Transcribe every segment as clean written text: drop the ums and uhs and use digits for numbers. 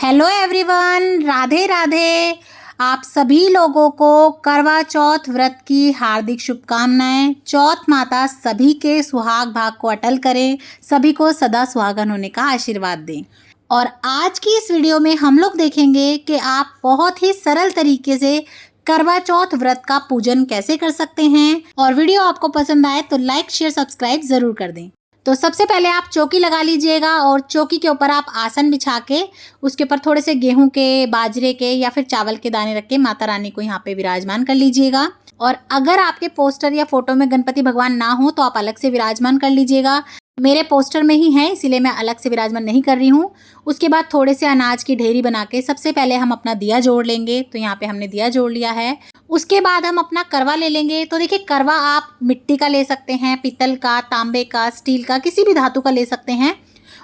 Hello everyone, Radhe Radhe. आप सभी लोगों को करवा चौथ व्रत की हार्दिक शुभकामनाएं। चौथ माता सभी के सुहाग भाग को अटल करें, सभी को सदा सुहागन होने का आशीर्वाद दें। और आज की इस वीडियो में हम लोग देखेंगे कि आप बहुत ही सरल तरीके से करवा चौथ व्रत का पूजन कैसे कर सकते हैं। और वीडियो आपको पसंद आए तो लाइक शेयर सब्सक्राइब जरूर कर दें। तो सबसे पहले आप चौकी लगा लीजिएगा और चौकी के ऊपर आप आसन बिछा के उसके ऊपर थोड़े से गेहूं के, बाजरे के या फिर चावल के दाने रख के माता रानी को यहाँ पे विराजमान कर लीजिएगा। और अगर आपके पोस्टर या फोटो में गणपति भगवान ना हो तो आप अलग से विराजमान कर लीजिएगा। मेरे पोस्टर में ही है इसीलिए मैं अलग से विराजमान नहीं कर रही हूँ। उसके बाद थोड़े से अनाज की ढेरी बना के सबसे पहले हम अपना दिया जोड़ लेंगे। तो यहाँ पे हमने दिया जोड़ लिया है। उसके बाद हम अपना करवा ले लेंगे। तो देखिए, करवा आप मिट्टी का ले सकते हैं, पीतल का, तांबे का, स्टील का, किसी भी धातु का ले सकते हैं।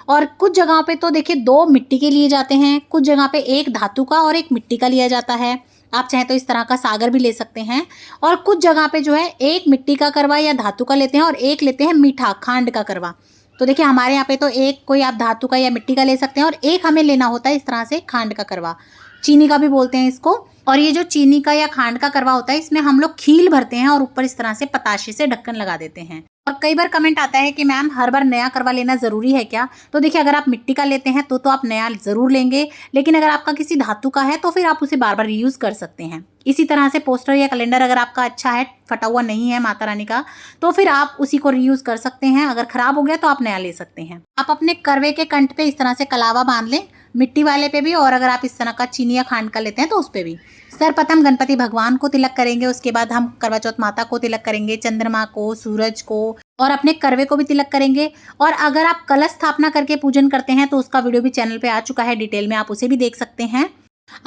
और कुछ जगहों पे तो देखिए 2 मिट्टी के लिए जाते हैं, कुछ जगह पे 1 धातु का और 1 मिट्टी का लिया जाता है। आप चाहें तो इस तरह का सागर भी ले सकते हैं। और कुछ जगह पे जो है 1 मिट्टी का करवा या धातु का लेते हैं और 1 लेते हैं मीठा खांड का करवा। तो देखिए, हमारे यहाँ पे तो 1 कोई आप धातु का या मिट्टी का ले सकते हैं और 1 हमें लेना होता है इस तरह से खांड का करवा, चीनी का भी बोलते हैं इसको। और ये जो चीनी का या खांड का करवा होता है इसमें हम लोग खील भरते हैं और ऊपर इस तरह से पताशे से ढक्कन लगा देते हैं। और कई बार कमेंट आता है कि मैम हर बार नया करवा लेना ज़रूरी है क्या? तो देखिए, अगर आप मिट्टी का लेते हैं तो आप नया ज़रूर लेंगे, लेकिन अगर आपका किसी धातु का है तो फिर आप उसे बार बार रीयूज़ कर सकते हैं। इसी तरह से पोस्टर या कैलेंडर अगर आपका अच्छा है, फटा हुआ नहीं है माता रानी का, तो फिर आप उसी को रीयूज़ कर सकते हैं। अगर ख़राब हो गया तो आप नया ले सकते हैं। आप अपने करवे के कंठ पे इस तरह से कलावा बांध लें, मिट्टी वाले पे भी, और अगर आप इस तरह का चीनी या खांड का लेते हैं तो उस पे भी। सर्वप्रथम गणपति भगवान को तिलक करेंगे, उसके बाद हम करवा चौथ माता को तिलक करेंगे, चंद्रमा को, सूरज को, और अपने करवे को भी तिलक करेंगे। और अगर आप कलश स्थापना करके पूजन करते हैं तो उसका वीडियो भी चैनल पे आ चुका है डिटेल में, आप उसे भी देख सकते हैं।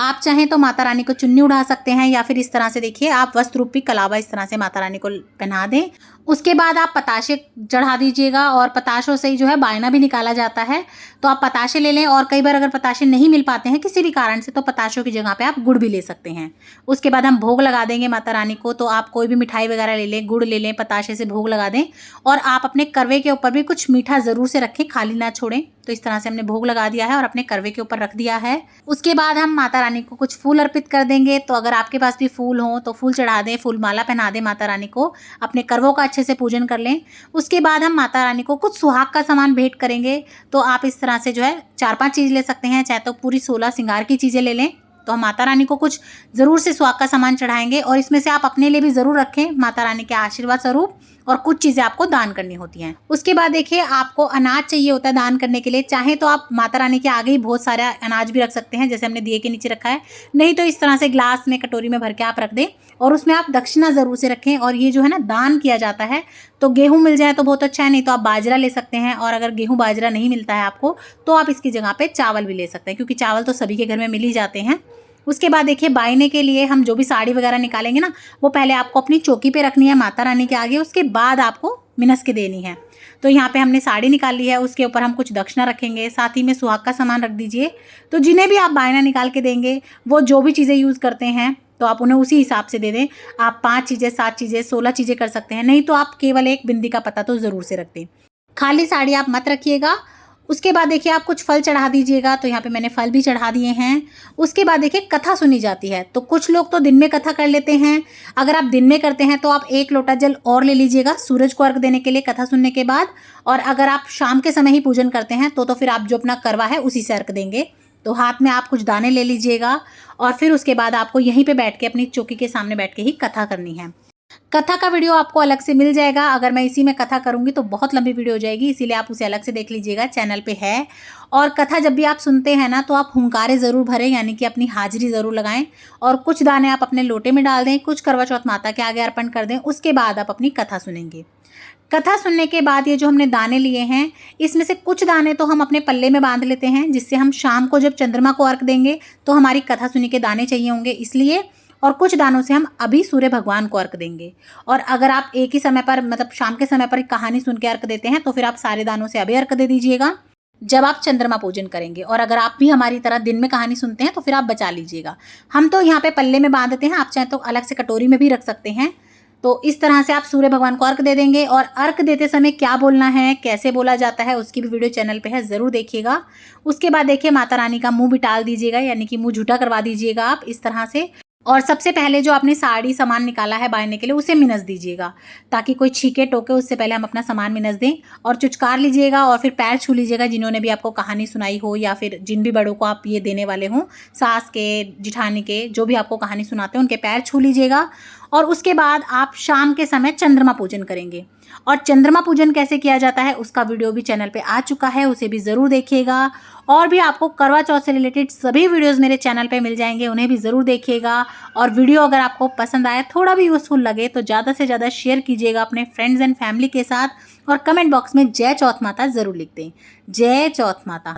आप चाहें तो माता रानी को चुन्नी उड़ा सकते हैं या फिर इस तरह से देखिए आप वस्त्र रूपी कलावा इस तरह से माता रानी को पहना दें। उसके बाद आप पताशे चढ़ा दीजिएगा और पताशों से ही जो है बायना भी निकाला जाता है। तो आप पताशे ले लें, और कई बार अगर पताशे नहीं मिल पाते हैं किसी भी कारण से तो पताशों की जगह पे आप गुड़ भी ले सकते हैं। उसके बाद हम भोग लगा देंगे माता रानी को। तो आप कोई भी मिठाई वगैरह ले लें, गुड़ ले लें, पताशे से भोग लगा दें। और आप अपने करवे के ऊपर भी कुछ मीठा ज़रूर से रखें, खाली ना छोड़ें। तो इस तरह से हमने भोग लगा दिया है और अपने करवे के ऊपर रख दिया है। उसके बाद हम माता रानी को कुछ फूल अर्पित कर देंगे। तो अगर आपके पास भी फूल हो तो फूल चढ़ा दें, फूल माला पहना दें माता रानी को, अपने करवों का अच्छे से पूजन कर लें। उसके बाद हम माता रानी को कुछ सुहाग का सामान भेंट करेंगे। तो आप इस तरह से जो है 4-5 चीज़ ले सकते हैं, चाहे तो पूरी 16 श्रृंगार की चीज़ें ले लें। तो हम माता रानी को कुछ ज़रूर से सुहाग का सामान चढ़ाएंगे, और इसमें से आप अपने लिए भी ज़रूर रखें माता रानी के आशीर्वाद स्वरूप, और कुछ चीज़ें आपको दान करनी होती हैं। उसके बाद देखिए, आपको अनाज चाहिए होता है दान करने के लिए। चाहे तो आप माता रानी के आगे ही बहुत सारा अनाज भी रख सकते हैं, जैसे हमने दिए के नीचे रखा है। नहीं तो इस तरह से ग्लास में, कटोरी में भर के आप रख दें, और उसमें आप दक्षिणा ज़रूर से रखें। और ये जो है ना दान किया जाता है, तो गेहूँ मिल जाए तो बहुत अच्छा है, नहीं तो आप बाजरा ले सकते हैं। और अगर गेहूँ बाजरा नहीं मिलता है आपको तो आप इसकी जगह पे चावल भी ले सकते हैं, क्योंकि चावल तो सभी के घर में मिल ही जाते हैं। उसके बाद देखिए, बायने के लिए हम जो भी साड़ी वगैरह निकालेंगे ना, वो पहले आपको अपनी चौकी पे रखनी है माता रानी के आगे, उसके बाद आपको मिनस के देनी है। तो यहाँ पे हमने साड़ी निकाल ली है, उसके ऊपर हम कुछ दक्षिणा रखेंगे, साथ ही में सुहाग का सामान रख दीजिए। तो जिन्हें भी आप बायना निकाल के देंगे वो जो भी चीज़ें यूज़ करते हैं तो आप उन्हें उसी हिसाब से दे दें। आप 5 चीज़ें, 7 चीज़ें, 16 चीज़ें कर सकते हैं, नहीं तो आप केवल 1 बिंदी का पत्ता तो ज़रूर से रख दें। खाली साड़ी आप मत रखिएगा। उसके बाद देखिए, आप कुछ फल चढ़ा दीजिएगा। तो यहाँ पे मैंने फल भी चढ़ा दिए हैं। उसके बाद देखिए, कथा सुनी जाती है। तो कुछ लोग तो दिन में कथा कर लेते हैं। अगर आप दिन में करते हैं तो आप 1 लोटा जल और ले लीजिएगा सूरज को अर्घ देने के लिए कथा सुनने के बाद। और अगर आप शाम के समय ही पूजन करते हैं तो फिर आप जो अपना करवा है उसी से अर्घ देंगे। तो हाथ में आप कुछ दाने ले लीजिएगा, और फिर उसके बाद आपको यहीं पे बैठ के अपनी चौकी के सामने बैठ के ही कथा करनी है। कथा का वीडियो आपको अलग से मिल जाएगा। अगर मैं इसी में कथा करूंगी तो बहुत लंबी वीडियो हो जाएगी, इसीलिए आप उसे अलग से देख लीजिएगा, चैनल पे है। और कथा जब भी आप सुनते हैं ना तो आप हुंकारे ज़रूर भरें, यानी कि अपनी हाजिरी ज़रूर लगाएं। और कुछ दाने आप अपने लोटे में डाल दें, कुछ करवा चौथ माता के आगे अर्पण कर दें। उसके बाद आप अपनी कथा सुनेंगे। कथा सुनने के बाद ये जो हमने दाने लिए हैं, इसमें से कुछ दाने तो हम अपने पल्ले में बांध लेते हैं, जिससे हम शाम को जब चंद्रमा को अर्घ देंगे तो हमारी कथा सुनी के दाने चाहिए होंगे इसलिए। और कुछ दानों से हम अभी सूर्य भगवान को अर्घ देंगे। और अगर आप एक ही समय पर, मतलब शाम के समय पर कहानी सुन के अर्घ देते हैं तो फिर आप सारे दानों से अभी अर्घ दे दीजिएगा जब आप चंद्रमा पूजन करेंगे। और अगर आप भी हमारी तरह दिन में कहानी सुनते हैं तो फिर आप बचा लीजिएगा। हम तो यहाँ पे पल्ले में बांधते हैं, आप चाहें तो अलग से कटोरी में भी रख सकते हैं। तो इस तरह से आप सूर्य भगवान को अर्घ दे देंगे। और अर्घ देते समय क्या बोलना है, कैसे बोला जाता है, उसकी भी वीडियो चैनल पे है, ज़रूर देखिएगा। उसके बाद देखिए माता रानी का मुँह बिटाल दीजिएगा, यानी कि मुँह झूठा करवा दीजिएगा आप इस तरह से। और सबसे पहले जो आपने साड़ी सामान निकाला है बाँधने के लिए उसे मिनस दीजिएगा, ताकि कोई छीके टोके उससे पहले हम अपना सामान मिनस दें। और चुचकार लीजिएगा और फिर पैर छू लीजिएगा, जिन्होंने भी आपको कहानी सुनाई हो या फिर जिन भी बड़ों को आप ये देने वाले हों, सास के, जिठानी के, जो भी आपको कहानी सुनाते हैं उनके पैर छू लीजिएगा। और उसके बाद आप शाम के समय चंद्रमा पूजन करेंगे। और चंद्रमा पूजन कैसे किया जाता है उसका वीडियो भी चैनल पे आ चुका है, उसे भी ज़रूर देखिएगा। और भी आपको करवा चौथ से रिलेटेड सभी वीडियोस मेरे चैनल पे मिल जाएंगे, उन्हें भी ज़रूर देखिएगा। और वीडियो अगर आपको पसंद आए, थोड़ा भी यूज़फुल लगे, तो ज़्यादा से ज़्यादा शेयर कीजिएगा अपने फ्रेंड्स एंड फैमिली के साथ। और कमेंट बॉक्स में जय चौथ माता ज़रूर लिख दें। जय चौथ माता।